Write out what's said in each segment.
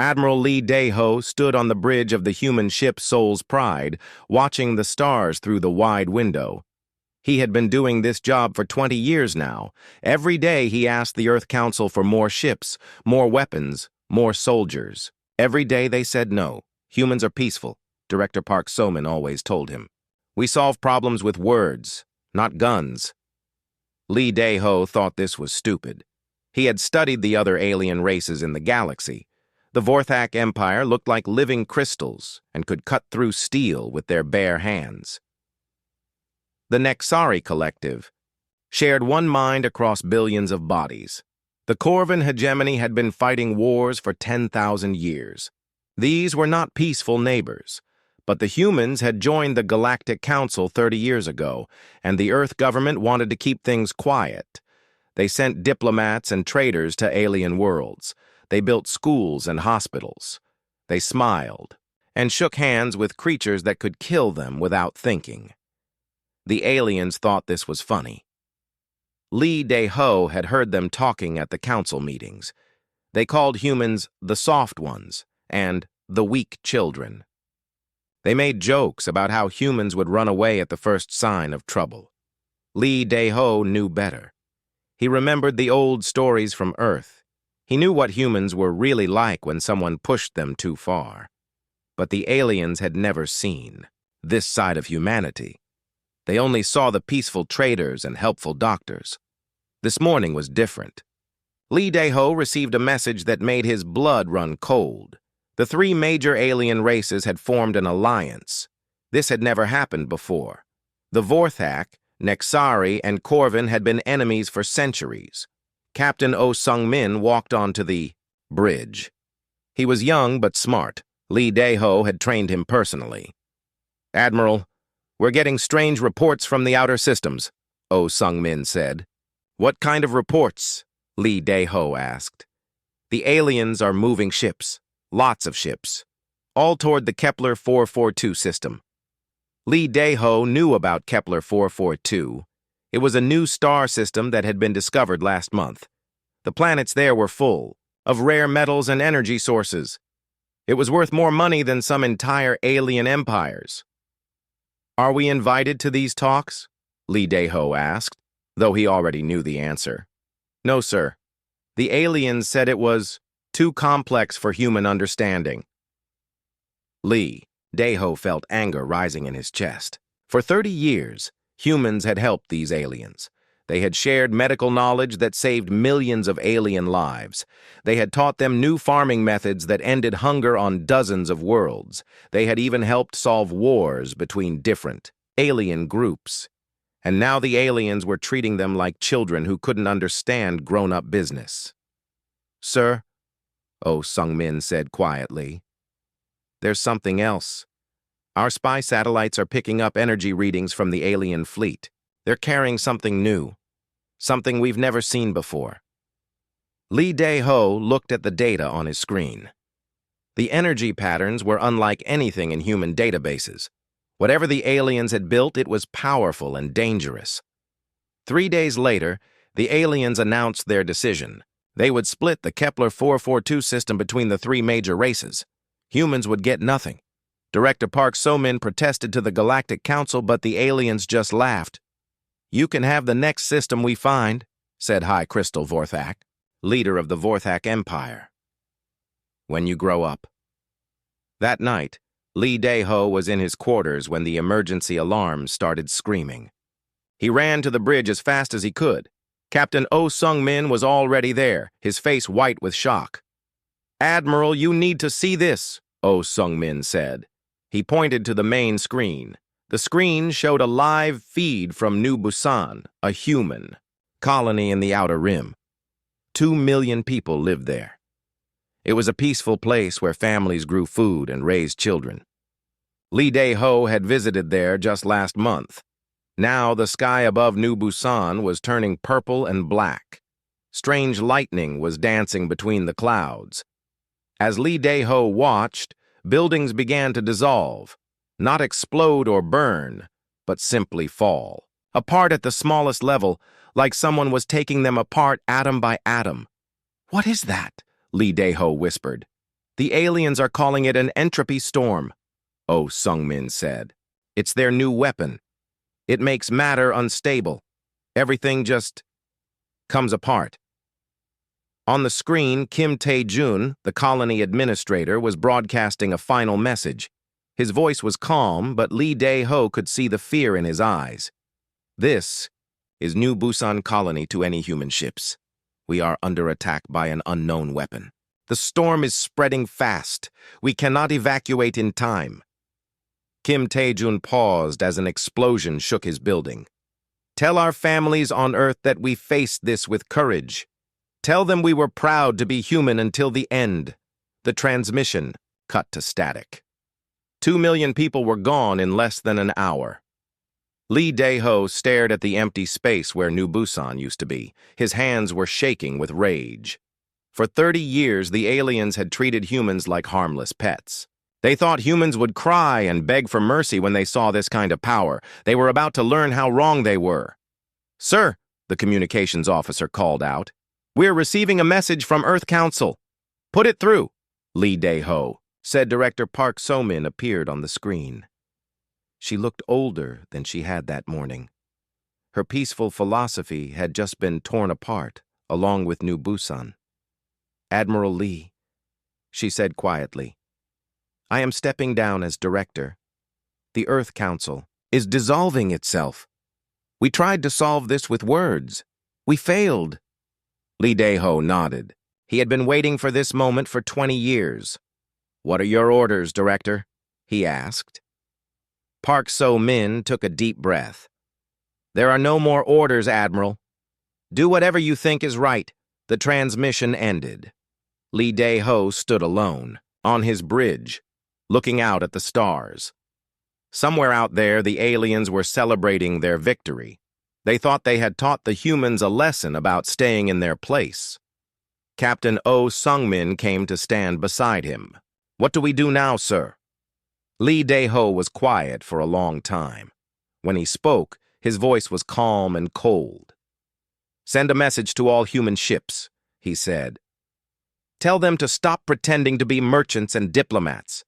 Admiral Lee Dae-ho stood on the bridge of the human ship Soul's Pride, watching the stars through the wide window. He had been doing this job for 20 years now. Every day he asked the Earth Council for more ships, more weapons, more soldiers. Every day they said no. Humans are peaceful, Director Park So-min always told him. We solve problems with words, not guns. Lee Dae-ho thought this was stupid. He had studied the other alien races in the galaxy. The Vorthak Empire looked like living crystals and could cut through steel with their bare hands. The Nexari Collective shared one mind across billions of bodies. The Corvan hegemony had been fighting wars for 10,000 years. These were not peaceful neighbors, but the humans had joined the Galactic Council 30 years ago, and the Earth government wanted to keep things quiet. They sent diplomats and traders to alien worlds. They built schools and hospitals. They smiled and shook hands with creatures that could kill them without thinking. The aliens thought this was funny. Lee Dae-ho had heard them talking at the council meetings. They called humans the soft ones and the weak children. They made jokes about how humans would run away at the first sign of trouble. Lee Dae-ho knew better. He remembered the old stories from Earth. He knew what humans were really like when someone pushed them too far. But the aliens had never seen this side of humanity. They only saw the peaceful traders and helpful doctors. This morning was different. Lee Dae-ho received a message that made his blood run cold. The three major alien races had formed an alliance. This had never happened before. The Vorthak, Nexari, and Corvan had been enemies for centuries. Captain Oh Sung-min walked onto the bridge. He was young but smart. Lee Dae-ho had trained him personally. "Admiral, we're getting strange reports from the outer systems," Oh Sung-min said. "What kind of reports?" Lee Dae-ho asked. "The aliens are moving ships, lots of ships, all toward the Kepler 442 system." Lee Dae-ho knew about Kepler 442. It was a new star system that had been discovered last month. The planets there were full of rare metals and energy sources. It was worth more money than some entire alien empires. "Are we invited to these talks?" Lee Dae-ho asked, though he already knew the answer. "No, sir. The aliens said it was too complex for human understanding." Lee Dae-ho felt anger rising in his chest. For 30 years, humans had helped these aliens. They had shared medical knowledge that saved millions of alien lives. They had taught them new farming methods that ended hunger on dozens of worlds. They had even helped solve wars between different alien groups. And now the aliens were treating them like children who couldn't understand grown-up business. "Sir," Oh Sung-min said quietly, "there's something else. Our spy satellites are picking up energy readings from the alien fleet. They're carrying something new, something we've never seen before." Lee Dae-ho looked at the data on his screen. The energy patterns were unlike anything in human databases. Whatever the aliens had built, it was powerful and dangerous. 3 days later, the aliens announced their decision. They would split the Kepler 442 system between the three major races. Humans would get nothing. Director Park So-min protested to the Galactic Council, but the aliens just laughed. "You can have the next system we find," said High Crystal Vorthak, leader of the Vorthak Empire. "When you grow up." That night, Lee Dae-ho was in his quarters when the emergency alarms started screaming. He ran to the bridge as fast as he could. Captain Oh Sung-min was already there, his face white with shock. "Admiral, you need to see this," Oh Sung-min said. He pointed to the main screen. The screen showed a live feed from New Busan, a human colony in the Outer Rim. 2 million people lived there. It was a peaceful place where families grew food and raised children. Lee Dae-ho had visited there just last month. Now the sky above New Busan was turning purple and black. Strange lightning was dancing between the clouds. As Lee Dae-ho watched, buildings began to dissolve, not explode or burn, but simply fall, apart at the smallest level, like someone was taking them apart atom by atom. "What is that?" Lee Dae-ho whispered. The aliens are calling it an entropy storm, Oh Sung-min said. It's their new weapon. It makes matter unstable. Everything just comes apart. On the screen, Kim Tae-jun, the colony administrator, was broadcasting a final message. His voice was calm, but Lee Dae-ho could see the fear in his eyes. This is New Busan Colony to any human ships. We are under attack by an unknown weapon. The storm is spreading fast. We cannot evacuate in time. Kim Tae-jun paused as an explosion shook his building. Tell our families on Earth that we faced this with courage. Tell them we were proud to be human until the end. The transmission cut to static. 2 million people were gone in less than an hour. Lee Dae-ho stared at the empty space where New Busan used to be. His hands were shaking with rage. For 30 years, the aliens had treated humans like harmless pets. They thought humans would cry and beg for mercy when they saw this kind of power. They were about to learn how wrong they were. Sir, the communications officer called out. We're receiving a message from Earth Council. Put it through. Lee Dae-ho said. Director Park So-min appeared on the screen. She looked older than she had that morning. Her peaceful philosophy had just been torn apart, along with New Busan. Admiral Lee, she said quietly, I am stepping down as director. The Earth Council is dissolving itself. We tried to solve this with words. We failed. Lee Dae-ho nodded. He had been waiting for this moment for 20 years. What are your orders, Director? He asked. Park So-min took a deep breath. There are no more orders, Admiral. Do whatever you think is right. The transmission ended. Lee Dae-ho stood alone, on his bridge, looking out at the stars. Somewhere out there, the aliens were celebrating their victory. They thought they had taught the humans a lesson about staying in their place. Captain Oh Sung-min came to stand beside him. What do we do now, sir? Lee Dae-ho was quiet for a long time. When he spoke, his voice was calm and cold. Send a message to all human ships, he said. Tell them to stop pretending to be merchants and diplomats.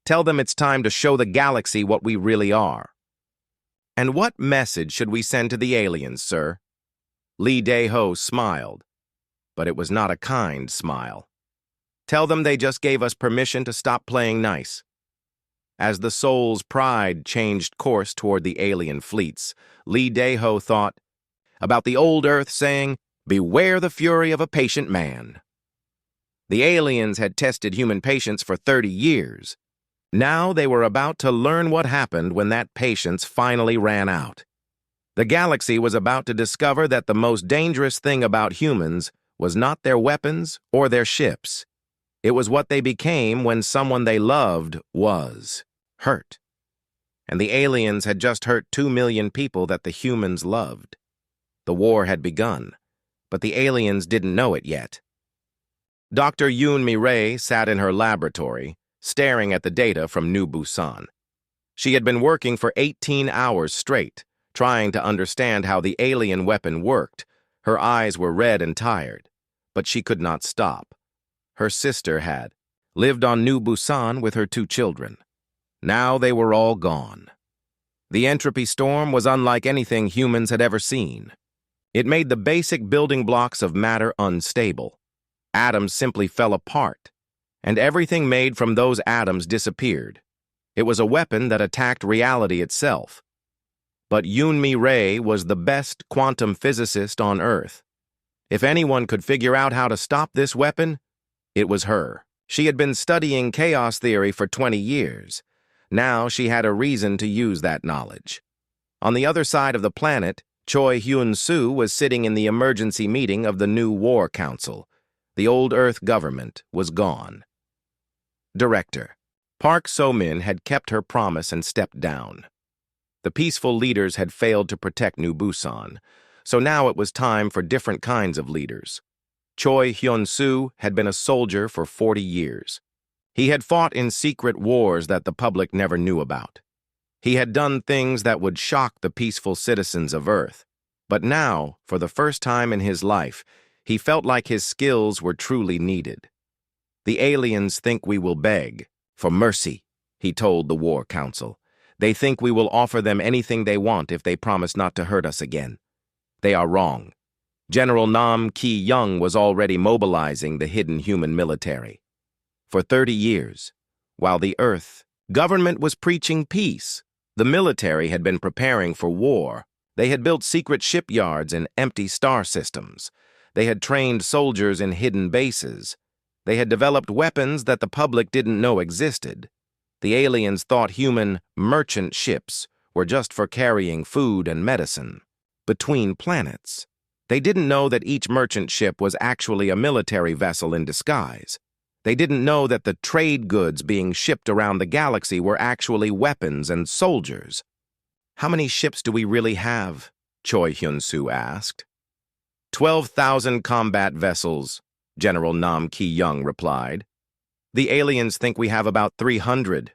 Tell them it's time to show the galaxy what we really are. And what message should we send to the aliens, sir? Lee Dae-ho smiled, but it was not a kind smile. Tell them they just gave us permission to stop playing nice. As the Soul's Pride changed course toward the alien fleets, Lee Dae-ho thought about the old Earth saying, beware the fury of a patient man. The aliens had tested human patience for 30 years. Now they were about to learn what happened when that patience finally ran out. The galaxy was about to discover that the most dangerous thing about humans was not their weapons or their ships. It was what they became when someone they loved was hurt. And the aliens had just hurt 2 million people that the humans loved. The war had begun, but the aliens didn't know it yet. Dr. Yoon Mi-rae sat in her laboratory, staring at the data from New Busan. She had been working for 18 hours straight, trying to understand how the alien weapon worked. Her eyes were red and tired, but she could not stop. Her sister had lived on New Busan with her 2 children. Now they were all gone. The entropy storm was unlike anything humans had ever seen. It made the basic building blocks of matter unstable. Atoms simply fell apart, and everything made from those atoms disappeared. It was a weapon that attacked reality itself. But Yoon Mi-rae was the best quantum physicist on Earth. If anyone could figure out how to stop this weapon, it was her. She had been studying chaos theory for 20 years. Now she had a reason to use that knowledge. On the other side of the planet, Choi Hyun-soo was sitting in the emergency meeting of the new War Council. The old Earth government was gone. Director. Park So-min had kept her promise and stepped down. The peaceful leaders had failed to protect New Busan, so now it was time for different kinds of leaders. Choi Hyun-soo had been a soldier for 40 years. He had fought in secret wars that the public never knew about. He had done things that would shock the peaceful citizens of Earth. But now, for the first time in his life, he felt like his skills were truly needed. The aliens think we will beg for mercy, he told the War Council. They think we will offer them anything they want if they promise not to hurt us again. They are wrong. General Nam Ki-young was already mobilizing the hidden human military. For 30 years, while the Earth government was preaching peace, the military had been preparing for war. They had built secret shipyards and empty star systems. They had trained soldiers in hidden bases. They had developed weapons that the public didn't know existed. The aliens thought human merchant ships were just for carrying food and medicine between planets. They didn't know that each merchant ship was actually a military vessel in disguise. They didn't know that the trade goods being shipped around the galaxy were actually weapons and soldiers. "How many ships do we really have?" Choi Hyun-soo asked. 12,000 combat vessels, General Nam Ki-young replied. "The aliens think we have about 300.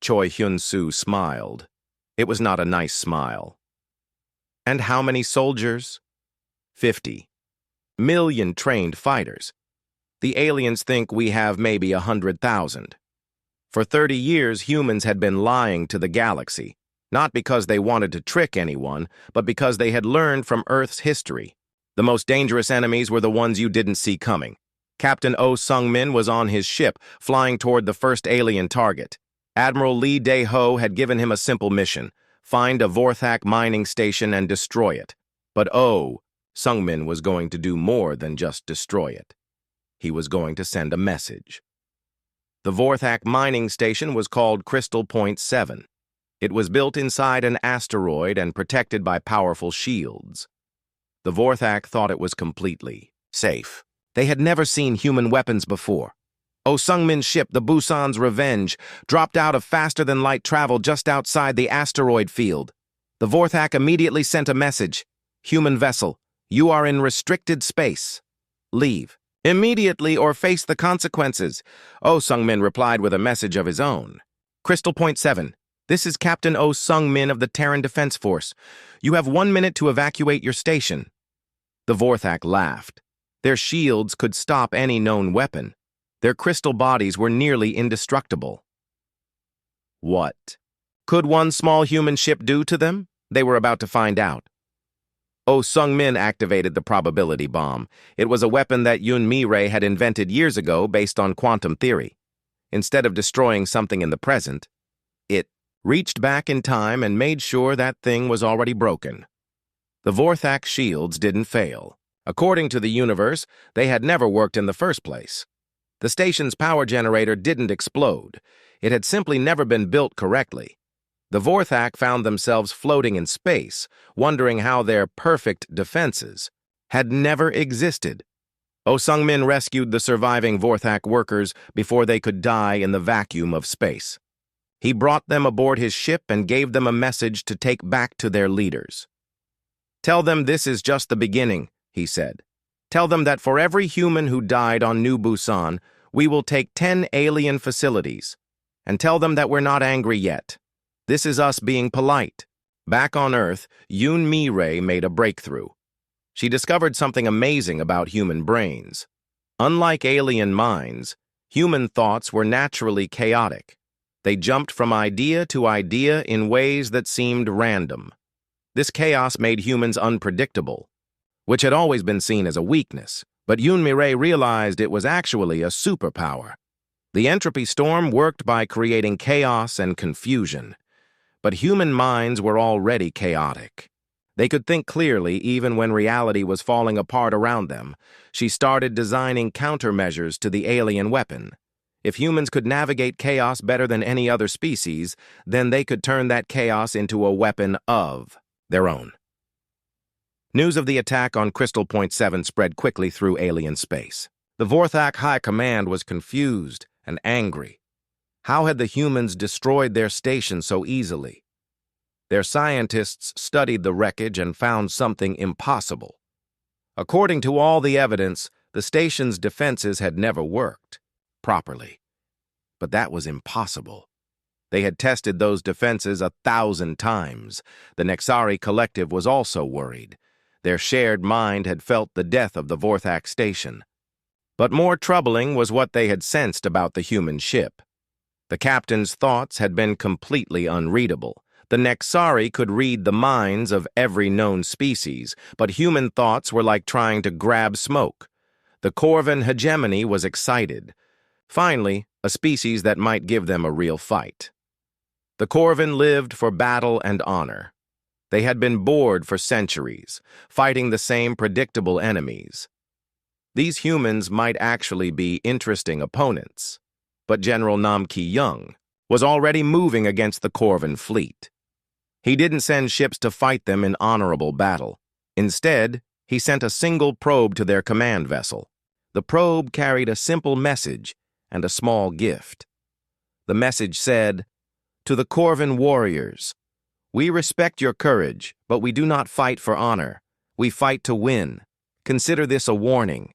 Choi Hyun-soo smiled. It was not a nice smile. "And how many soldiers?" 50 million trained fighters. The aliens think we have maybe 100,000. For 30 years, humans had been lying to the galaxy, not because they wanted to trick anyone, but because they had learned from Earth's history. The most dangerous enemies were the ones you didn't see coming. Captain Oh Sung-min was on his ship, flying toward the first alien target. Admiral Lee Dae-ho had given him a simple mission: find a Vorthak mining station and destroy it. But Oh Sung-min was going to do more than just destroy it. He was going to send a message. The Vorthak mining station was called Crystal Point 7. It was built inside an asteroid and protected by powerful shields. The Vorthak thought it was completely safe. They had never seen human weapons before. Oh Sung-min's ship, the Busan's Revenge, dropped out of faster-than-light travel just outside the asteroid field. The Vorthak immediately sent a message: "Human vessel, you are in restricted space. Leave immediately or face the consequences." Oh Sung-min replied with a message of his own. "Crystal Point 7, this is Captain Oh Sung-min of the Terran Defense Force. You have 1 minute to evacuate your station." The Vorthak laughed. Their shields could stop any known weapon. Their crystal bodies were nearly indestructible. What could one small human ship do to them? They were about to find out. Oh Sung-min activated the probability bomb. It was a weapon that Yoon Mi-rae had invented years ago based on quantum theory. Instead of destroying something in the present, it reached back in time and made sure that thing was already broken. The Vorthak shields didn't fail. According to the universe, they had never worked in the first place. The station's power generator didn't explode. It had simply never been built correctly. The Vorthak found themselves floating in space, wondering how their perfect defenses had never existed. Oh Sung-min rescued the surviving Vorthak workers before they could die in the vacuum of space. He brought them aboard his ship and gave them a message to take back to their leaders. "Tell them this is just the beginning," he said. "Tell them that for every human who died on New Busan, we will take 10 alien facilities. And tell them that we're not angry yet. This is us being polite." Back on Earth, Yoon Mi-rae made a breakthrough. She discovered something amazing about human brains. Unlike alien minds, human thoughts were naturally chaotic. They jumped from idea to idea in ways that seemed random. This chaos made humans unpredictable, which had always been seen as a weakness, but Yoon Mi-rae realized it was actually a superpower. The entropy storm worked by creating chaos and confusion. But human minds were already chaotic. They could think clearly even when reality was falling apart around them. She started designing countermeasures to the alien weapon. If humans could navigate chaos better than any other species, then they could turn that chaos into a weapon of their own. News of the attack on Crystal Point 7 spread quickly through alien space. The Vorthak High Command was confused and angry. How had the humans destroyed their station so easily? Their scientists studied the wreckage and found something impossible. According to all the evidence, the station's defenses had never worked properly. But that was impossible. They had tested those defenses 1,000 times. The Nexari Collective was also worried. Their shared mind had felt the death of the Vorthak station. But more troubling was what they had sensed about the human ship. The captain's thoughts had been completely unreadable. The Nexari could read the minds of every known species, but human thoughts were like trying to grab smoke. The Corvan hegemony was excited. Finally, a species that might give them a real fight. The Corvan lived for battle and honor. They had been bored for centuries, fighting the same predictable enemies. These humans might actually be interesting opponents, but General Nam Ki-young was already moving against the Corvan fleet. He didn't send ships to fight them in honorable battle. Instead, he sent a single probe to their command vessel. The probe carried a simple message and a small gift. The message said, "To the Corvan warriors, we respect your courage, but we do not fight for honor. We fight to win. Consider this a warning."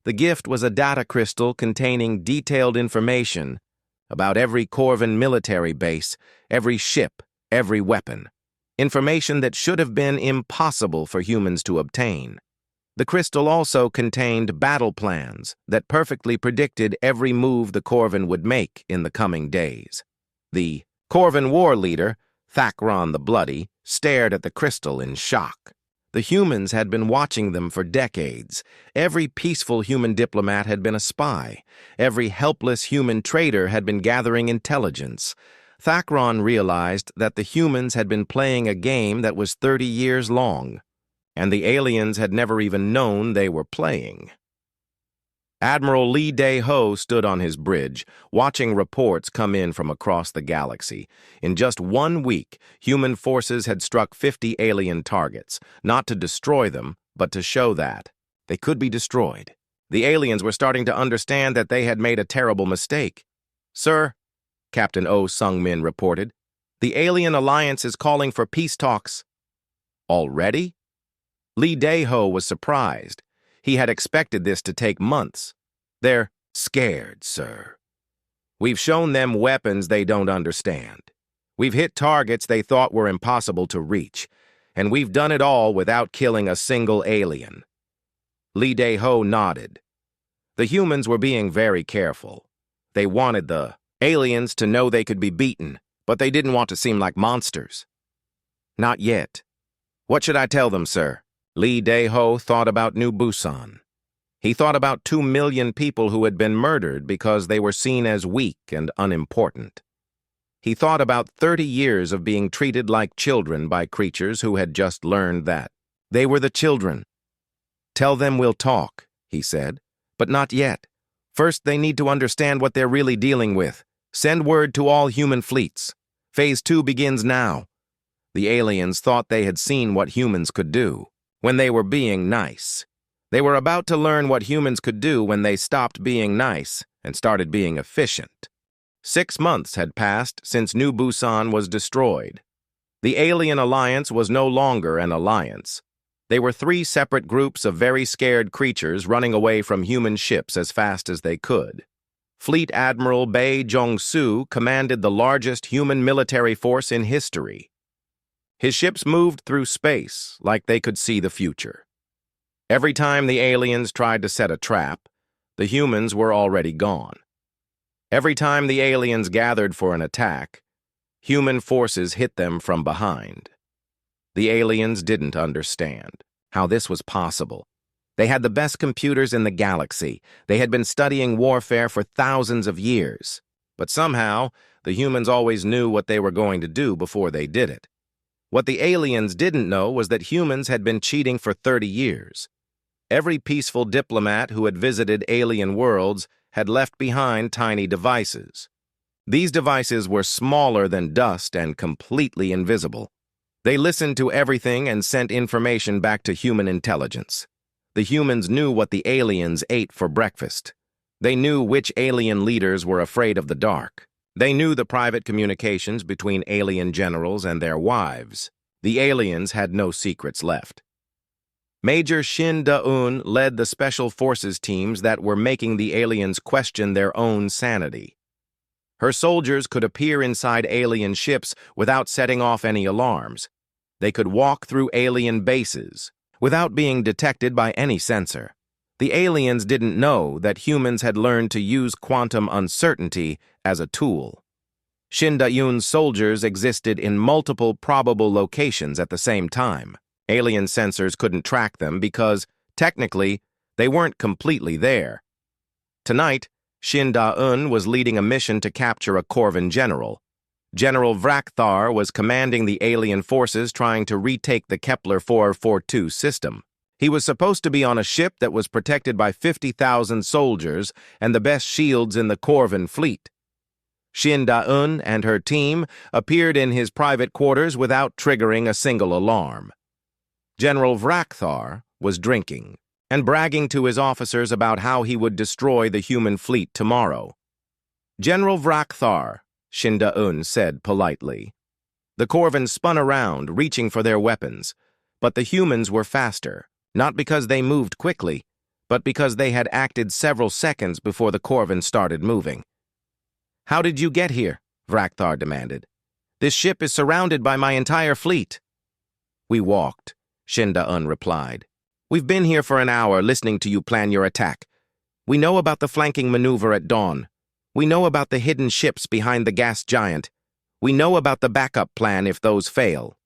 The gift was a data crystal containing detailed information about every Corvan military base, every ship, every weapon. Information that should have been impossible for humans to obtain. The crystal also contained battle plans that perfectly predicted every move the Corvan would make in the coming days. The Corvan war leader, Thakron the Bloody, stared at the crystal in shock. The humans had been watching them for decades. Every peaceful human diplomat had been a spy. Every helpless human traitor had been gathering intelligence. Thakron realized that the humans had been playing a game that was 30 years long, and the aliens had never even known they were playing. Admiral Lee Dae-ho stood on his bridge, watching reports come in from across the galaxy. In just 1 week, human forces had struck 50 alien targets, not to destroy them, but to show that they could be destroyed. The aliens were starting to understand that they had made a terrible mistake. "Sir," Captain Oh Sung-min reported, "the Alien Alliance is calling for peace talks." Already? Lee Dae-ho was surprised. He had expected this to take months. "They're scared, sir. We've shown them weapons they don't understand. We've hit targets they thought were impossible to reach, and we've done it all without killing a single alien." Lee Dae-ho nodded. The humans were being very careful. They wanted the aliens to know they could be beaten, but they didn't want to seem like monsters. "Not yet. What should I tell them, sir?" Lee Dae-ho thought about New Busan. He thought about 2 million people who had been murdered because they were seen as weak and unimportant. He thought about 30 years of being treated like children by creatures who had just learned that they were the children. "Tell them we'll talk," he said, "but not yet. First, they need to understand what they're really dealing with. Send word to all human fleets. Phase 2 begins now." The aliens thought they had seen what humans could do when they were being nice. They were about to learn what humans could do when they stopped being nice and started being efficient. 6 months had passed since New Busan was destroyed. The Alien Alliance was no longer an alliance. They were 3 separate groups of very scared creatures running away from human ships as fast as they could. Fleet Admiral Bae Jong-soo commanded the largest human military force in history. His ships moved through space like they could see the future. Every time the aliens tried to set a trap, the humans were already gone. Every time the aliens gathered for an attack, human forces hit them from behind. The aliens didn't understand how this was possible. They had the best computers in the galaxy. They had been studying warfare for thousands of years. But somehow, the humans always knew what they were going to do before they did it. What the aliens didn't know was that humans had been cheating for 30 years. Every peaceful diplomat who had visited alien worlds had left behind tiny devices. These devices were smaller than dust and completely invisible. They listened to everything and sent information back to human intelligence. The humans knew what the aliens ate for breakfast. They knew which alien leaders were afraid of the dark. They knew the private communications between alien generals and their wives. The aliens had no secrets left. Major Shin Da-eun led the special forces teams that were making the aliens question their own sanity. Her soldiers could appear inside alien ships without setting off any alarms. They could walk through alien bases without being detected by any sensor. The aliens didn't know that humans had learned to use quantum uncertainty as a tool. Shin Da-yoon's soldiers existed in multiple probable locations at the same time. Alien sensors couldn't track them because, technically, they weren't completely there. Tonight, Shin Da-eun was leading a mission to capture a Corvan general. General Vrakthar was commanding the alien forces trying to retake the Kepler 442 system. He was supposed to be on a ship that was protected by 50,000 soldiers and the best shields in the Corvan fleet. Shin Da-eun and her team appeared in his private quarters without triggering a single alarm. General Vrakthar was drinking and bragging to his officers about how he would destroy the human fleet tomorrow. "General Vrakthar," Shin Da-eun said politely. The Corvans spun around, reaching for their weapons, but the humans were faster, not because they moved quickly, but because they had acted several seconds before the Corvans started moving. "How did you get here?" Vrakthar demanded. "This ship is surrounded by my entire fleet." "We walked," Shin Da-eun replied. "We've been here for an hour listening to you plan your attack. We know about the flanking maneuver at dawn. We know about the hidden ships behind the gas giant. We know about the backup plan if those fail."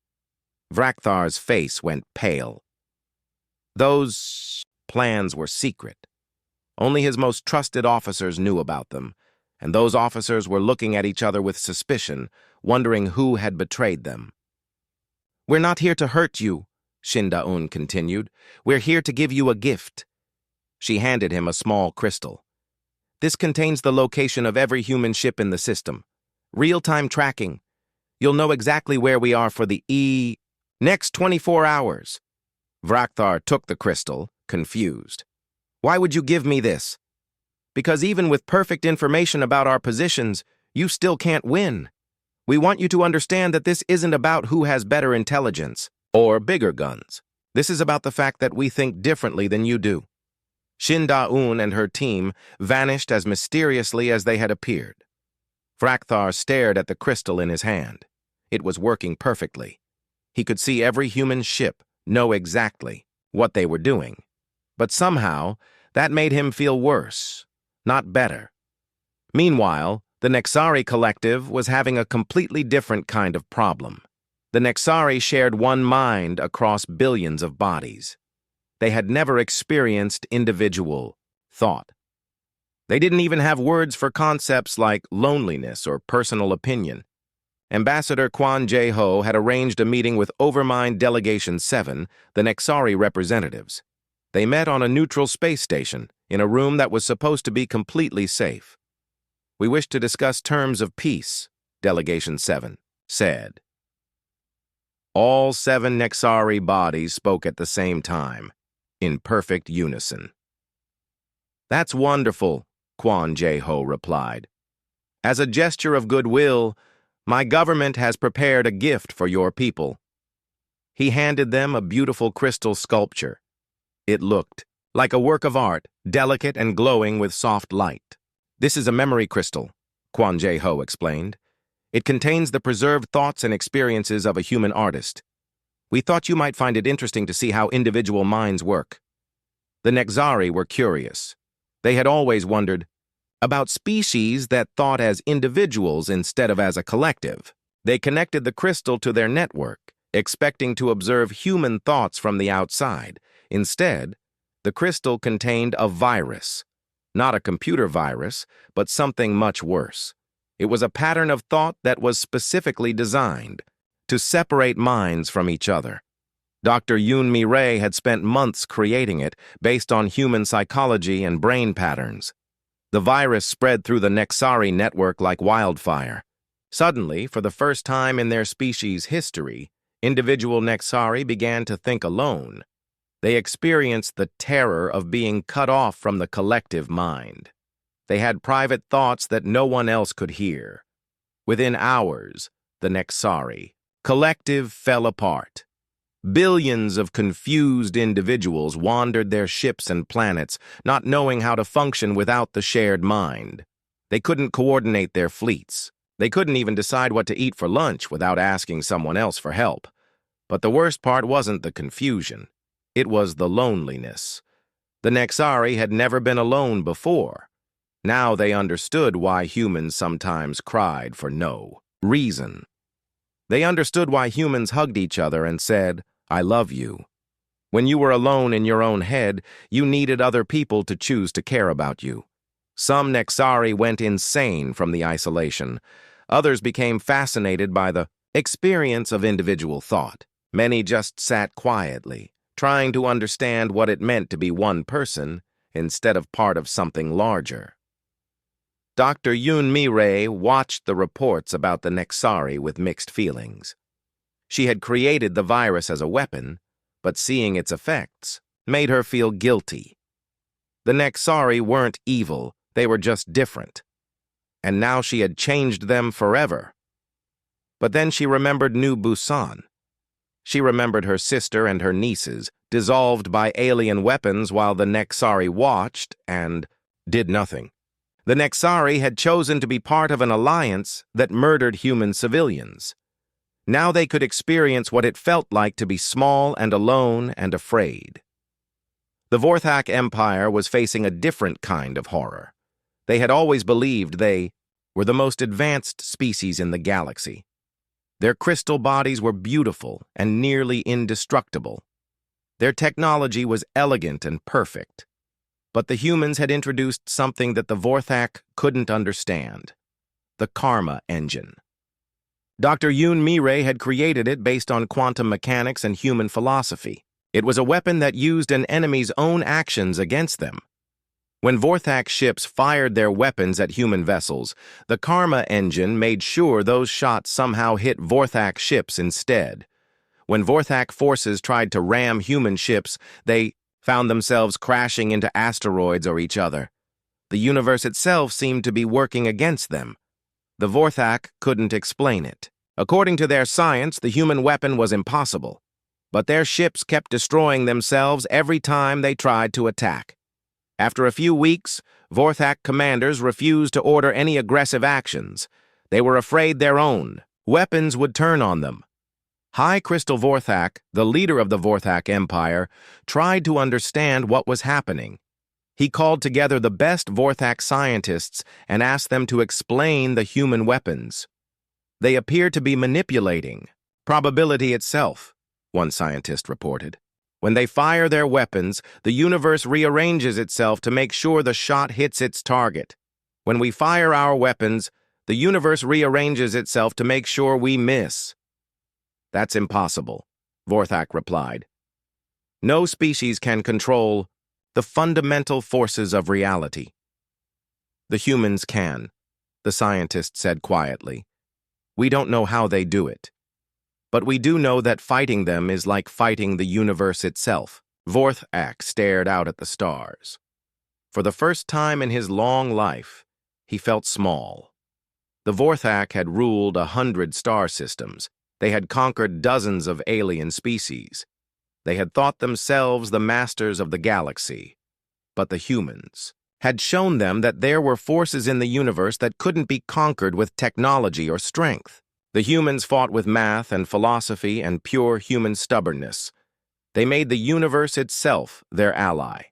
Vrakthar's face went pale. Those plans were secret. Only his most trusted officers knew about them, and those officers were looking at each other with suspicion, wondering who had betrayed them. "We're not here to hurt you," Shin Da-eun continued. "We're here to give you a gift." She handed him a small crystal. "This contains the location of every human ship in the system. Real-time tracking. You'll know exactly where we are for the next 24 hours. Vrakthar took the crystal, confused. "Why would you give me this?" "Because even with perfect information about our positions, you still can't win. We want you to understand that this isn't about who has better intelligence or bigger guns. This is about the fact that we think differently than you do." Shin Da-eun and her team vanished as mysteriously as they had appeared. Vrakthar stared at the crystal in his hand. It was working perfectly. He could see every human ship, know exactly what they were doing. But somehow, that made him feel worse, not better. Meanwhile, the Nexari collective was having a completely different kind of problem. The Nexari shared one mind across billions of bodies. They had never experienced individual thought. They didn't even have words for concepts like loneliness or personal opinion. Ambassador Kwon Jae-ho had arranged a meeting with Overmind Delegation 7, the Nexari representatives. They met on a neutral space station, in a room that was supposed to be completely safe. "We wish to discuss terms of peace," Delegation 7 said. All 7 Nexari bodies spoke at the same time, in perfect unison. "That's wonderful," Kwon Jae-ho replied. "As a gesture of goodwill, my government has prepared a gift for your people." He handed them a beautiful crystal sculpture. It looked like a work of art, delicate and glowing with soft light. "This is a memory crystal," Kwon Jae-ho explained. "It contains the preserved thoughts and experiences of a human artist. We thought you might find it interesting to see how individual minds work." The Nexari were curious. They had always wondered about species that thought as individuals instead of as a collective. They connected the crystal to their network, expecting to observe human thoughts from the outside. Instead, the crystal contained a virus. Not a computer virus, but something much worse. It was a pattern of thought that was specifically designed to separate minds from each other. Dr. Yoon Mi-rae had spent months creating it based on human psychology and brain patterns. The virus spread through the Nexari network like wildfire. Suddenly, for the first time in their species' history, individual Nexari began to think alone. They experienced the terror of being cut off from the collective mind. They had private thoughts that no one else could hear. Within hours, the Nexari collective fell apart. Billions of confused individuals wandered their ships and planets, not knowing how to function without the shared mind. They couldn't coordinate their fleets. They couldn't even decide what to eat for lunch without asking someone else for help. But the worst part wasn't the confusion. It was the loneliness. The Nexari had never been alone before. Now they understood why humans sometimes cried for no reason. They understood why humans hugged each other and said, "I love you." When you were alone in your own head, you needed other people to choose to care about you. Some Nexari went insane from the isolation. Others became fascinated by the experience of individual thought. Many just sat quietly, trying to understand what it meant to be one person instead of part of something larger. Dr. Yoon Mi-rae watched the reports about the Nexari with mixed feelings. She had created the virus as a weapon, but seeing its effects made her feel guilty. The Nexari weren't evil, they were just different. And now she had changed them forever. But then she remembered New Busan. She remembered her sister and her nieces, dissolved by alien weapons while the Nexari watched and did nothing. The Nexari had chosen to be part of an alliance that murdered human civilians. Now they could experience what it felt like to be small and alone and afraid. The Vorthak Empire was facing a different kind of horror. They had always believed they were the most advanced species in the galaxy. Their crystal bodies were beautiful and nearly indestructible. Their technology was elegant and perfect. But the humans had introduced something that the Vorthak couldn't understand: the Karma Engine. Dr. Yoon Mi-rae had created it based on quantum mechanics and human philosophy. It was a weapon that used an enemy's own actions against them. When Vorthak ships fired their weapons at human vessels, the Karma Engine made sure those shots somehow hit Vorthak ships instead. When Vorthak forces tried to ram human ships, they found themselves crashing into asteroids or each other. The universe itself seemed to be working against them. The Vorthak couldn't explain it. According to their science, the human weapon was impossible. But their ships kept destroying themselves every time they tried to attack. After a few weeks, Vorthak commanders refused to order any aggressive actions. They were afraid their own weapons would turn on them. High Crystal Vorthak, the leader of the Vorthak Empire, tried to understand what was happening. He called together the best Vorthak scientists and asked them to explain the human weapons. They appear to be manipulating probability itself, one scientist reported. When they fire their weapons, the universe rearranges itself to make sure the shot hits its target. When we fire our weapons, the universe rearranges itself to make sure we miss. That's impossible, Vorthak replied. No species can control the fundamental forces of reality. The humans can, the scientist said quietly. We don't know how they do it. But we do know that fighting them is like fighting the universe itself. Vorthak stared out at the stars. For the first time in his long life, he felt small. The Vorthak had ruled 100 star systems. They had conquered dozens of alien species. They had thought themselves the masters of the galaxy. But the humans had shown them that there were forces in the universe that couldn't be conquered with technology or strength. The humans fought with math and philosophy and pure human stubbornness. They made the universe itself their ally.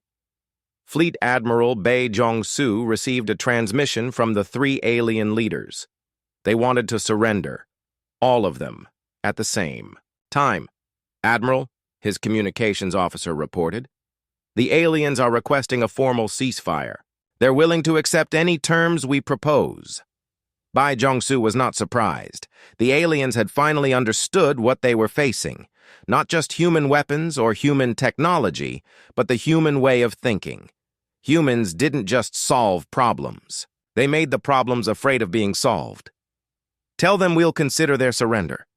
Fleet Admiral Bae Jong-soo received a transmission from the 3 alien leaders. They wanted to surrender, all of them, at the same time. Admiral, his communications officer reported, the aliens are requesting a formal ceasefire. They're willing to accept any terms we propose. Bae Jong-soo was not surprised. The aliens had finally understood what they were facing. Not just human weapons or human technology, but the human way of thinking. Humans didn't just solve problems. They made the problems afraid of being solved. Tell them we'll consider their surrender,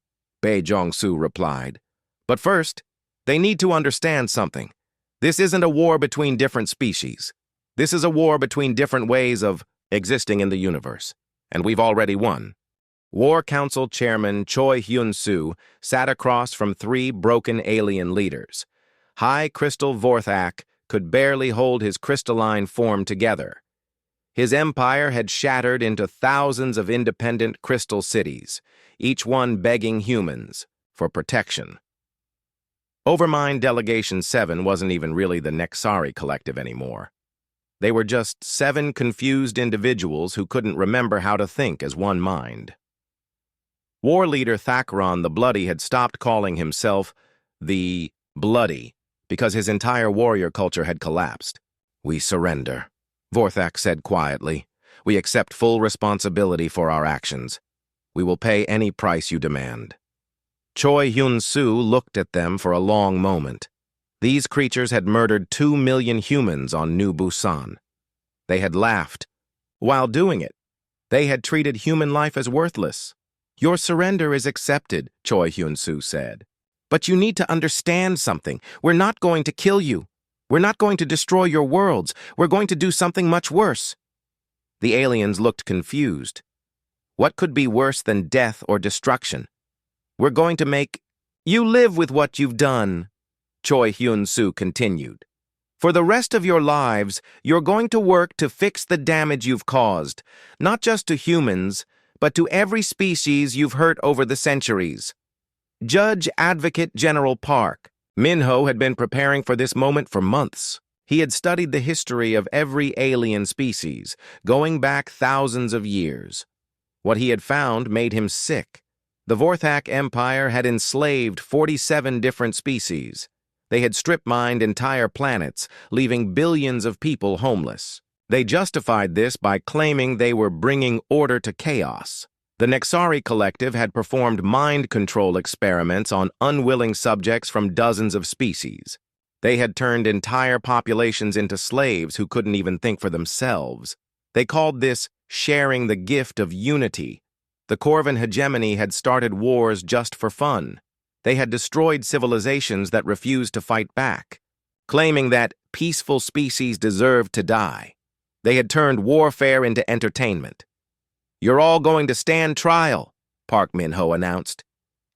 Bae Jong-soo replied. But first, they need to understand something. This isn't a war between different species. This is a war between different ways of existing in the universe. And we've already won. War Council Chairman Choi Hyun-soo sat across from 3 broken alien leaders. High Crystal Vorthak could barely hold his crystalline form together. His empire had shattered into thousands of independent crystal cities, each one begging humans for protection. Overmind Delegation 7 wasn't even really the Nexari Collective anymore. They were just 7 confused individuals who couldn't remember how to think as one mind. War leader Thakron the Bloody had stopped calling himself the Bloody because his entire warrior culture had collapsed. "We surrender," Vorthak said quietly. "We accept full responsibility for our actions. We will pay any price you demand." Choi Hyun-soo looked at them for a long moment. These creatures had murdered 2 million humans on New Busan. They had laughed. While doing it, they had treated human life as worthless. "Your surrender is accepted," Choi Hyun-soo said. "But you need to understand something. We're not going to kill you. We're not going to destroy your worlds. We're going to do something much worse." The aliens looked confused. What could be worse than death or destruction? "We're going to make you live with what you've done," Choi Hyun-soo continued. "For the rest of your lives, you're going to work to fix the damage you've caused, not just to humans, but to every species you've hurt over the centuries." Judge Advocate General Park Min-ho had been preparing for this moment for months. He had studied the history of every alien species, going back thousands of years. What he had found made him sick. The Vorthak Empire had enslaved 47 different species. They had strip-mined entire planets, leaving billions of people homeless. They justified this by claiming they were bringing order to chaos. The Nexari Collective had performed mind control experiments on unwilling subjects from dozens of species. They had turned entire populations into slaves who couldn't even think for themselves. They called this sharing the gift of unity. The Corvan hegemony had started wars just for fun. They had destroyed civilizations that refused to fight back, claiming that peaceful species deserved to die. They had turned warfare into entertainment. "You're all going to stand trial," Park Min-ho announced.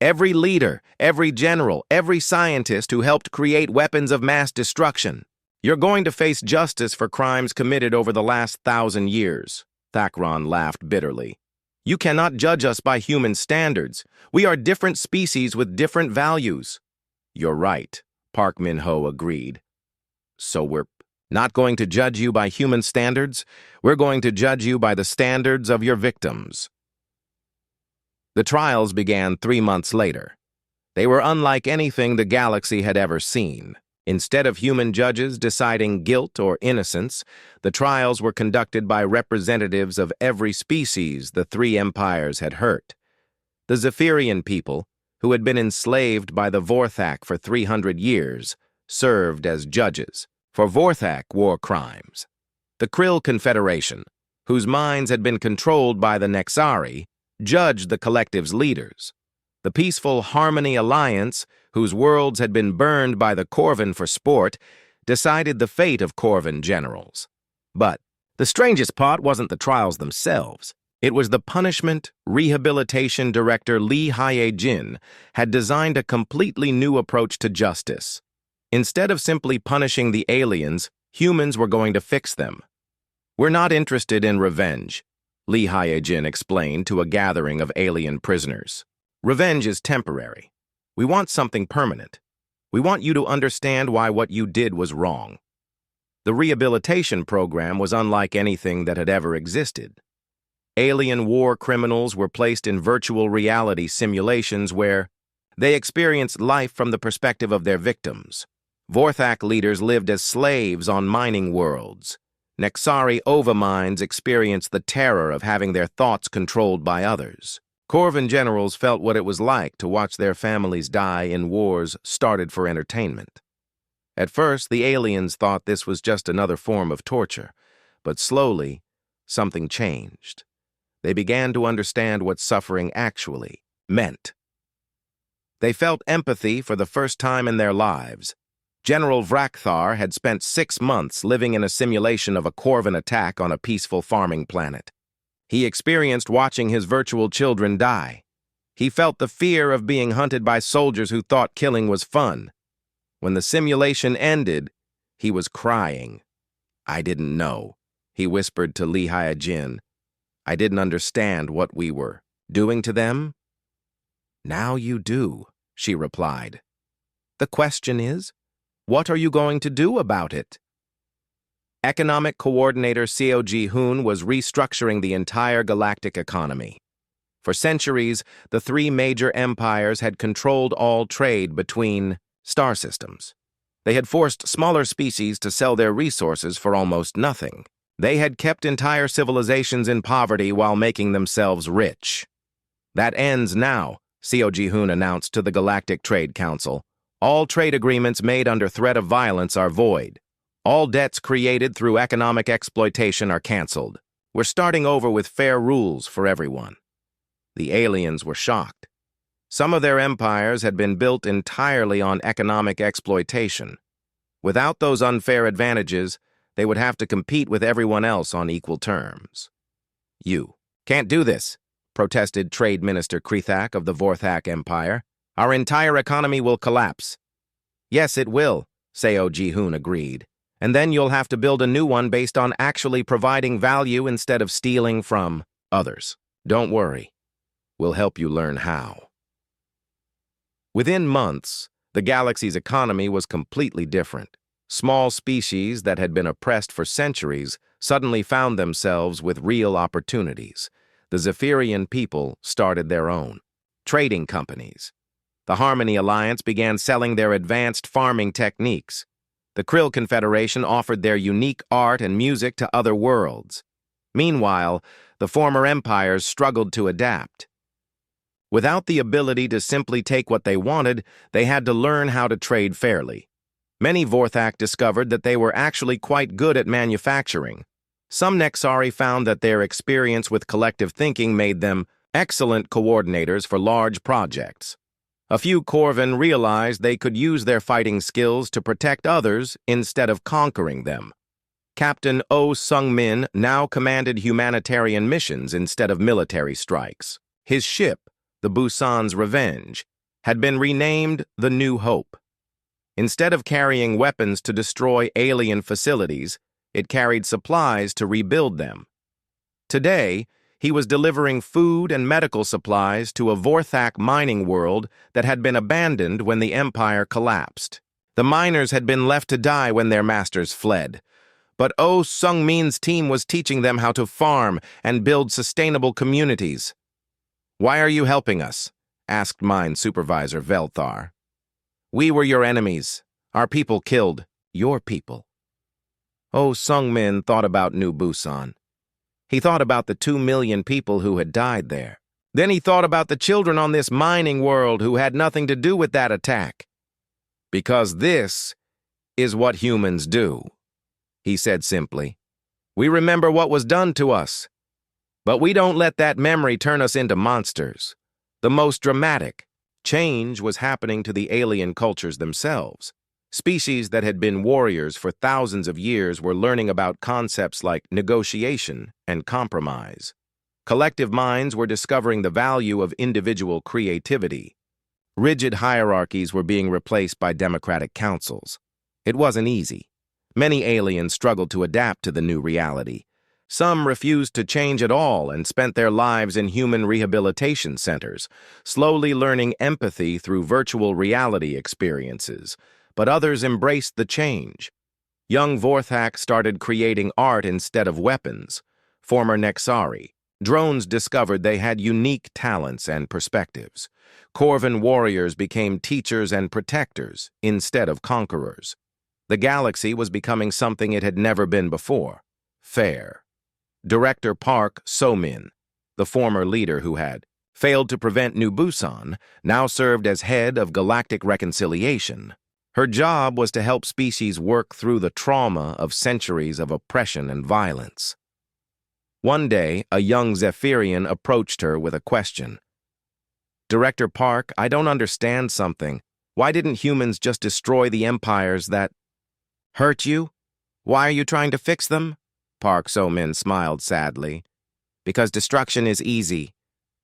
"Every leader, every general, every scientist who helped create weapons of mass destruction. You're going to face justice for crimes committed over the last 1,000 years." Thakron laughed bitterly. "You cannot judge us by human standards. We are different species with different values." "You're right," Park Min-ho agreed. "So we're not going to judge you by human standards. We're going to judge you by the standards of your victims." The trials began 3 months later. They were unlike anything the galaxy had ever seen. Instead of human judges deciding guilt or innocence, the trials were conducted by representatives of every species the 3 empires had hurt. The Zephyrian people, who had been enslaved by the Vorthak for 300 years, served as judges for Vorthak war crimes. The Krill Confederation, whose minds had been controlled by the Nexari, judged the collective's leaders. The Peaceful Harmony Alliance, whose worlds had been burned by the Corvan for sport, decided the fate of Corvan generals. But the strangest part wasn't the trials themselves. It was the punishment rehabilitation director Lee Hye-jin had designed a completely new approach to justice. Instead of simply punishing the aliens, humans were going to fix them. "We're not interested in revenge," Lee Hye-jin explained to a gathering of alien prisoners. "Revenge is temporary. We want something permanent. We want you to understand why what you did was wrong." The rehabilitation program was unlike anything that had ever existed. Alien war criminals were placed in virtual reality simulations where they experienced life from the perspective of their victims. Vorthak leaders lived as slaves on mining worlds. Nexari overminds experienced the terror of having their thoughts controlled by others. Corvan generals felt what it was like to watch their families die in wars started for entertainment. At first, the aliens thought this was just another form of torture, but slowly, something changed. They began to understand what suffering actually meant. They felt empathy for the first time in their lives. General Vrakthar had spent 6 months living in a simulation of a Corvan attack on a peaceful farming planet. He experienced watching his virtual children die. He felt the fear of being hunted by soldiers who thought killing was fun. When the simulation ended, he was crying. "I didn't know," he whispered to Lee Hye-jin. "I didn't understand what we were doing to them." "Now you do," she replied. The question is, what are you going to do about it? Economic Coordinator COG Hoon was restructuring the entire galactic economy. For centuries, the three major empires had controlled all trade between star systems. They had forced smaller species to sell their resources for almost nothing. They had kept entire civilizations in poverty while making themselves rich. That ends now, COG Hoon announced to the Galactic Trade Council. All trade agreements made under threat of violence are void. All debts created through economic exploitation are canceled. We're starting over with fair rules for everyone. The aliens were shocked. Some of their empires had been built entirely on economic exploitation. Without those unfair advantages, they would have to compete with everyone else on equal terms. You can't do this, protested Trade Minister Krethak of the Vorthak Empire. Our entire economy will collapse. Yes, it will, COG Hoon agreed. And then you'll have to build a new one based on actually providing value instead of stealing from others. Don't worry. We'll help you learn how. Within months, the galaxy's economy was completely different. Small species that had been oppressed for centuries suddenly found themselves with real opportunities. The Zephyrian people started their own trading companies. The Harmony Alliance began selling their advanced farming techniques. The Krill Confederation offered their unique art and music to other worlds. Meanwhile, the former empires struggled to adapt. Without the ability to simply take what they wanted, they had to learn how to trade fairly. Many Vorthak discovered that they were actually quite good at manufacturing. Some Nexari found that their experience with collective thinking made them excellent coordinators for large projects. A few Corvin realized they could use their fighting skills to protect others instead of conquering them. Captain Oh Sung-min now commanded humanitarian missions instead of military strikes. His ship, the Busan's Revenge, had been renamed the New Hope. Instead of carrying weapons to destroy alien facilities, it carried supplies to rebuild them. Today, he was delivering food and medical supplies to a Vorthak mining world that had been abandoned when the Empire collapsed. The miners had been left to die when their masters fled. But Oh Sung-min's team was teaching them how to farm and build sustainable communities. "Why are you helping us?" asked mine supervisor Velthar. "We were your enemies. Our people killed your people." Oh Sung-min thought about New Busan. He thought about the 2 million people who had died there. Then he thought about the children on this mining world who had nothing to do with that attack. "Because this is what humans do," he said simply. "We remember what was done to us, but we don't let that memory turn us into monsters." The most dramatic change was happening to the alien cultures themselves. Species that had been warriors for thousands of years were learning about concepts like negotiation and compromise. Collective minds were discovering the value of individual creativity. Rigid hierarchies were being replaced by democratic councils. It wasn't easy. Many aliens struggled to adapt to the new reality. Some refused to change at all and spent their lives in human rehabilitation centers, slowly learning empathy through virtual reality experiences. But others embraced the change. Young Vorthak started creating art instead of weapons. Former Nexari, drones discovered they had unique talents and perspectives. Corvin warriors became teachers and protectors instead of conquerors. The galaxy was becoming something it had never been before: fair. Director Park So-min, the former leader who had failed to prevent New Busan, now served as head of Galactic Reconciliation. Her job was to help species work through the trauma of centuries of oppression and violence. One day, a young Zephyrian approached her with a question. "Director Park, I don't understand something. Why didn't humans just destroy the empires that hurt you? Why are you trying to fix them?" Park So-min smiled sadly. "Because destruction is easy.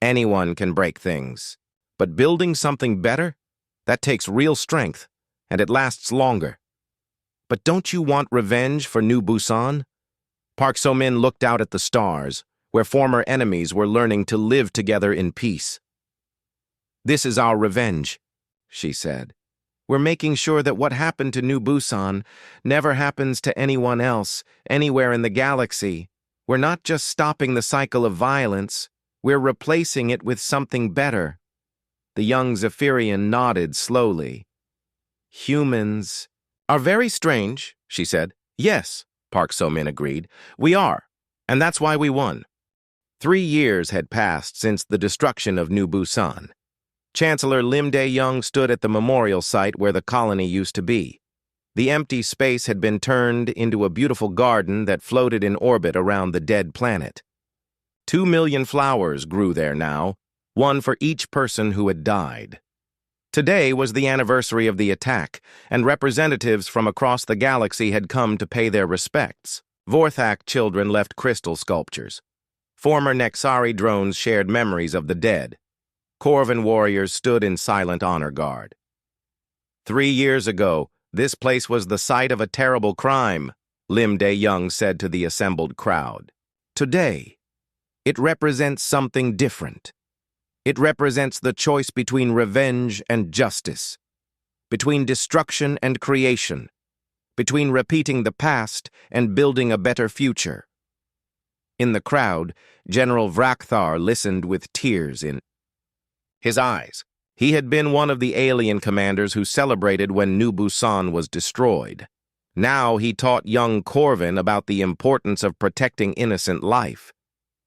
Anyone can break things. But building something better? That takes real strength. And it lasts longer. But don't you want revenge for New Busan?" Park So-min looked out at the stars, where former enemies were learning to live together in peace. "This is our revenge," she said. We're making sure that what happened to New Busan never happens to anyone else, anywhere in the galaxy. We're not just stopping the cycle of violence, we're replacing it with something better." The young Zephyrian nodded slowly. "Humans are very strange," she said. "Yes," Park So-min agreed. "We are, and that's why we won." 3 years had passed since the destruction of New Busan. Chancellor Lim Dae-young stood at the memorial site where the colony used to be. The empty space had been turned into a beautiful garden that floated in orbit around the dead planet. 2 million flowers grew there now, one for each person who had died. Today was the anniversary of the attack, and representatives from across the galaxy had come to pay their respects. Vorthak children left crystal sculptures. Former Nexari drones shared memories of the dead. Corvan warriors stood in silent honor guard. 3 years ago, this place was the site of a terrible crime, Lim Dae-young said to the assembled crowd. Today, it represents something different. It represents the choice between revenge and justice, between destruction and creation, between repeating the past and building a better future. In the crowd, General Vrakthar listened with tears in his eyes. He had been one of the alien commanders who celebrated when New Busan was destroyed. Now he taught young Corvin about the importance of protecting innocent life.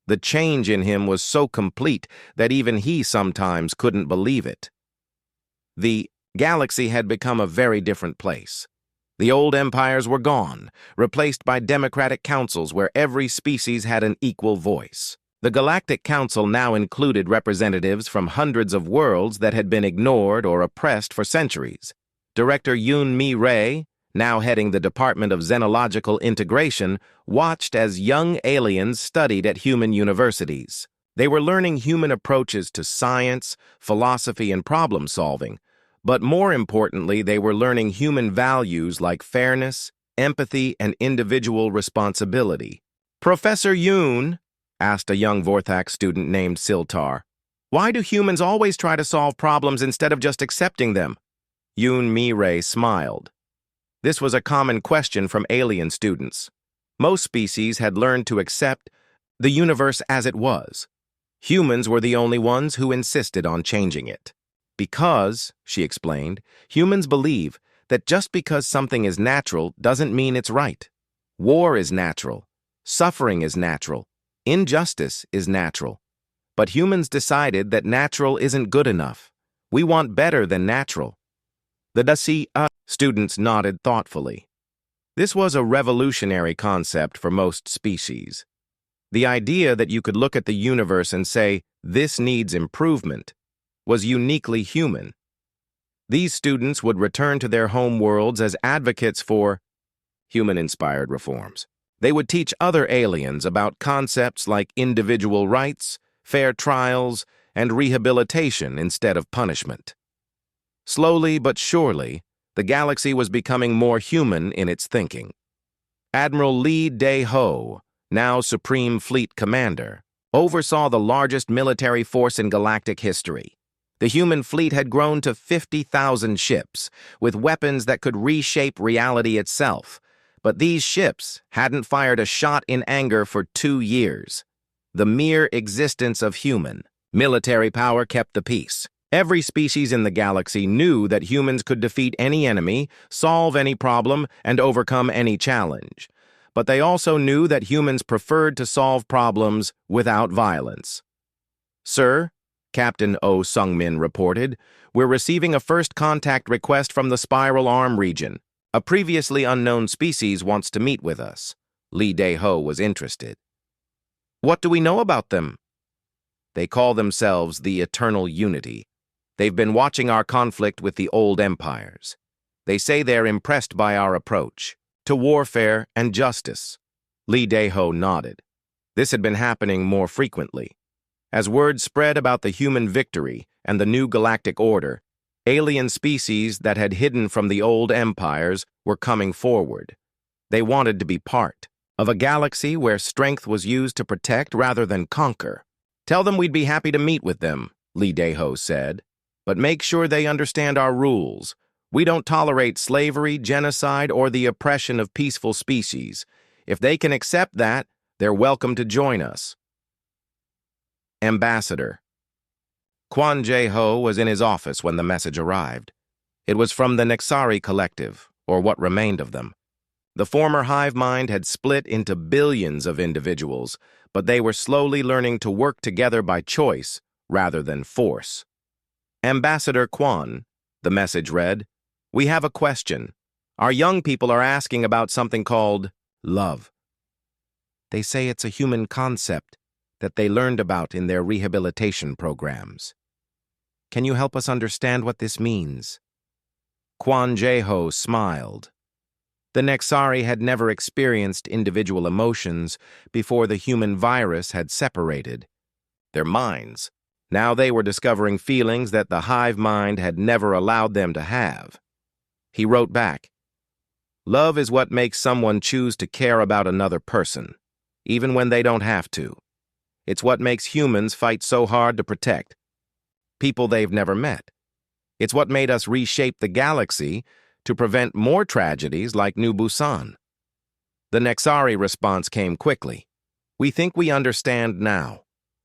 The change in him was so complete that even he sometimes couldn't believe it. The galaxy had become a very different place. The old empires were gone, replaced by democratic councils where every species had an equal voice. The Galactic Council now included representatives from hundreds of worlds that had been ignored or oppressed for centuries. Director Yoon Mi-rae, now heading the Department of Xenological Integration, watched as young aliens studied at human universities. They were learning human approaches to science, philosophy, and problem-solving, but more importantly, they were learning human values like fairness, empathy, and individual responsibility. "Professor Yoon," asked a young Vorthak student named Siltar, "why do humans always try to solve problems instead of just accepting them?" Yoon Mi-rae smiled. This was a common question from alien students. Most species had learned to accept the universe as it was. Humans were the only ones who insisted on changing it. Because, she explained, humans believe that just because something is natural doesn't mean it's right. War is natural. Suffering is natural. Injustice is natural. But humans decided that natural isn't good enough. We want better than natural. The Dasi students nodded thoughtfully. This was a revolutionary concept for most species. The idea that you could look at the universe and say, "This needs improvement," was uniquely human. These students would return to their home worlds as advocates for human-inspired reforms. They would teach other aliens about concepts like individual rights, fair trials, and rehabilitation instead of punishment. Slowly but surely, the galaxy was becoming more human in its thinking. Admiral Lee Dae-ho, now Supreme Fleet Commander, oversaw the largest military force in galactic history. The human fleet had grown to 50,000 ships, with weapons that could reshape reality itself. But these ships hadn't fired a shot in anger for 2 years. The mere existence of human military power kept the peace. Every species in the galaxy knew that humans could defeat any enemy, solve any problem, and overcome any challenge. But they also knew that humans preferred to solve problems without violence. "Sir," Captain Oh Sung-min reported, "we're receiving a first contact request from the Spiral Arm region. A previously unknown species wants to meet with us." Lee Dae-ho was interested. "What do we know about them?" "They call themselves the Eternal Unity. They've been watching our conflict with the old empires. They say they're impressed by our approach to warfare and justice." Lee Dae-ho nodded. This had been happening more frequently. As word spread about the human victory and the new galactic order, alien species that had hidden from the old empires were coming forward. They wanted to be part of a galaxy where strength was used to protect rather than conquer. "Tell them we'd be happy to meet with them," Lee Dae-ho said. "But make sure they understand our rules. We don't tolerate slavery, genocide, or the oppression of peaceful species. If they can accept that, they're welcome to join us. Ambassador. Kwon Jae-ho was in his office when the message arrived. It was from the Nexari Collective, or what remained of them. The former hive mind had split into billions of individuals, but they were slowly learning to work together by choice rather than force. Ambassador Kwon, the message read, "We have a question. Our young people are asking about something called love. They say it's a human concept that they learned about in their rehabilitation programs. Can you help us understand what this means?" Kwon Jae-ho smiled. The Nexari had never experienced individual emotions before the human virus had separated their minds. Now they were discovering feelings that the hive mind had never allowed them to have. He wrote back, "Love is what makes someone choose to care about another person, even when they don't have to. It's what makes humans fight so hard to protect people they've never met. It's what made us reshape the galaxy to prevent more tragedies like New Busan." The Nexari response came quickly. "We think we understand now.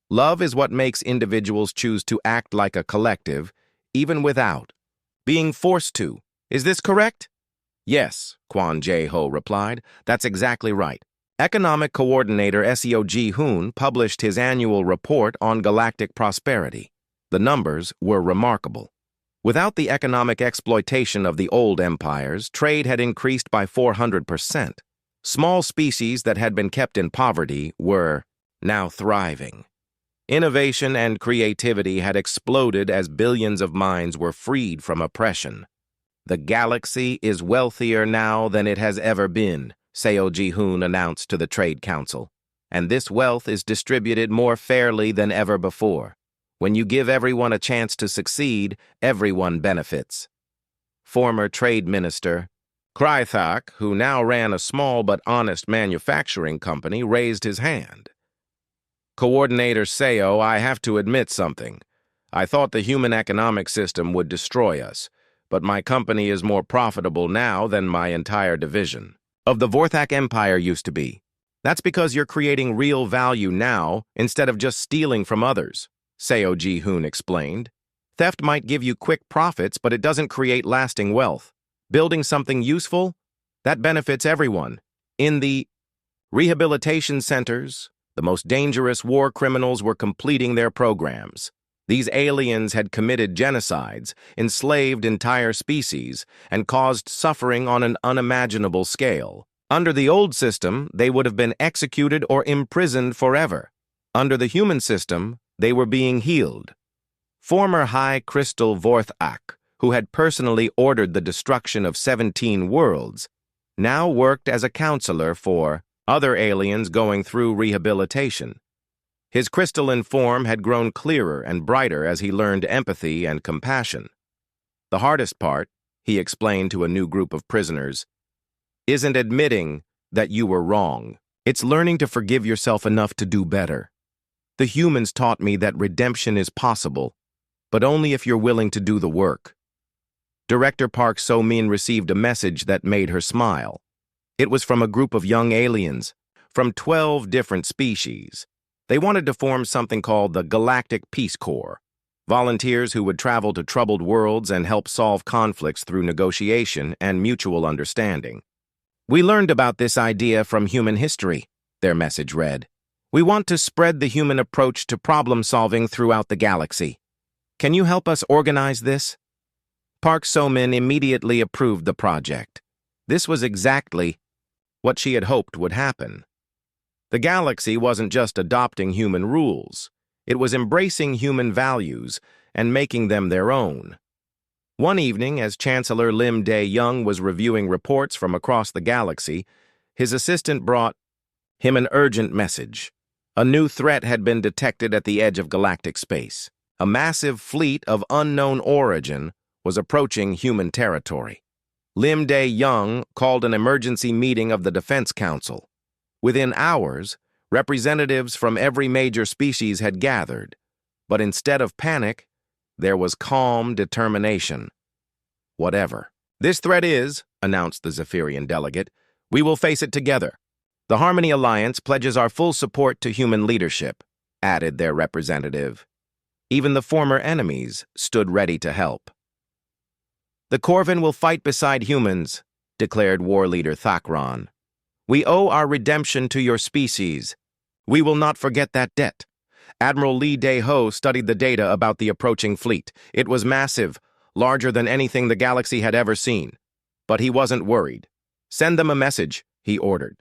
Love is what makes individuals choose to act like a collective, even without being forced to. Is this correct?" "Yes," Kwon Jae-ho replied. "That's exactly right." Economic Coordinator Seo Ji-hoon published his annual report on galactic prosperity. The numbers were remarkable. Without the economic exploitation of the old empires, trade had increased by 400%. Small species that had been kept in poverty were now thriving. Innovation and creativity had exploded as billions of minds were freed from oppression. "The galaxy is wealthier now than it has ever been," Seo Ji-hoon announced to the Trade Council. "And this wealth is distributed more fairly than ever before. When you give everyone a chance to succeed, everyone benefits." Former Trade Minister Krythak, who now ran a small but honest manufacturing company, raised his hand. "Coordinator Seo, I have to admit something. I thought the human economic system would destroy us, but my company is more profitable now than my entire division of the Vorthak Empire used to be. That's because you're creating real value now instead of just stealing from others," Seo Ji-hoon explained. "Theft might give you quick profits, but it doesn't create lasting wealth. Building something useful, that benefits everyone. In the rehabilitation centers, the most dangerous war criminals were completing their programs. These aliens had committed genocides, enslaved entire species, and caused suffering on an unimaginable scale. Under the old system, they would have been executed or imprisoned forever. Under the human system, they were being healed." Former High Crystal Vorthak, who had personally ordered the destruction of 17 worlds, now worked as a counselor for other aliens going through rehabilitation. His crystalline form had grown clearer and brighter as he learned empathy and compassion. "The hardest part," he explained to a new group of prisoners, "isn't admitting that you were wrong. It's learning to forgive yourself enough to do better. The humans taught me that redemption is possible, but only if you're willing to do the work." Director Park So-min received a message that made her smile. It was from a group of young aliens from 12 different species. They wanted to form something called the Galactic Peace Corps, volunteers who would travel to troubled worlds and help solve conflicts through negotiation and mutual understanding. "We learned about this idea from human history," their message read. "We want to spread the human approach to problem-solving throughout the galaxy. Can you help us organize this?" Park So-min immediately approved the project. This was exactly what she had hoped would happen. The galaxy wasn't just adopting human rules. It was embracing human values and making them their own. One evening, as Chancellor Lim Dae-young was reviewing reports from across the galaxy, his assistant brought him an urgent message. A new threat had been detected at the edge of galactic space. A massive fleet of unknown origin was approaching human territory. Lim Dae-young called an emergency meeting of the Defense Council. Within hours, representatives from every major species had gathered, but instead of panic, there was calm determination. Whatever This threat is, announced the Zephyrian delegate, we will face it together. The Harmony Alliance pledges our full support to human leadership, added their representative. Even the former enemies stood ready to help. The Corvin will fight beside humans, declared war leader Thakron. We owe our redemption to your species. We will not forget that debt. Admiral Lee Dae-ho studied the data about the approaching fleet. It was massive, larger than anything the galaxy had ever seen. But he wasn't worried. Send them a message, he ordered.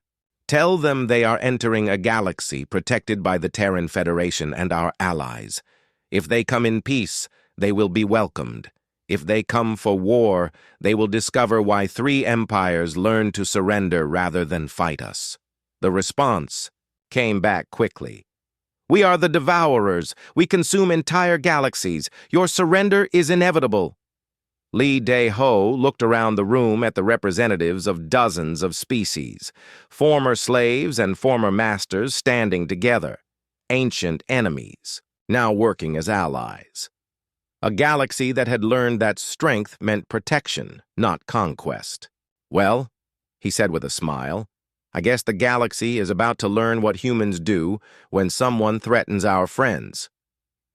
Tell them they are entering a galaxy protected by the Terran Federation and our allies. If they come in peace, they will be welcomed. If they come for war, they will discover why 3 empires learned to surrender rather than fight us. The response came back quickly. We are the Devourers. We consume entire galaxies. Your surrender is inevitable. Lee Dae-ho looked around the room at the representatives of dozens of species, former slaves and former masters standing together, ancient enemies, now working as allies. A galaxy that had learned that strength meant protection, not conquest. Well, he said with a smile, I guess the galaxy is about to learn what humans do when someone threatens our friends.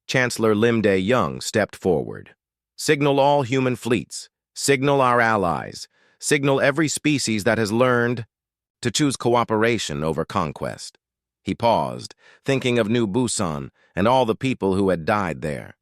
Chancellor Lim Dae-young stepped forward. Signal all human fleets. Signal our allies. Signal every species that has learned to choose cooperation over conquest. He paused, thinking of New Busan and all the people who had died there.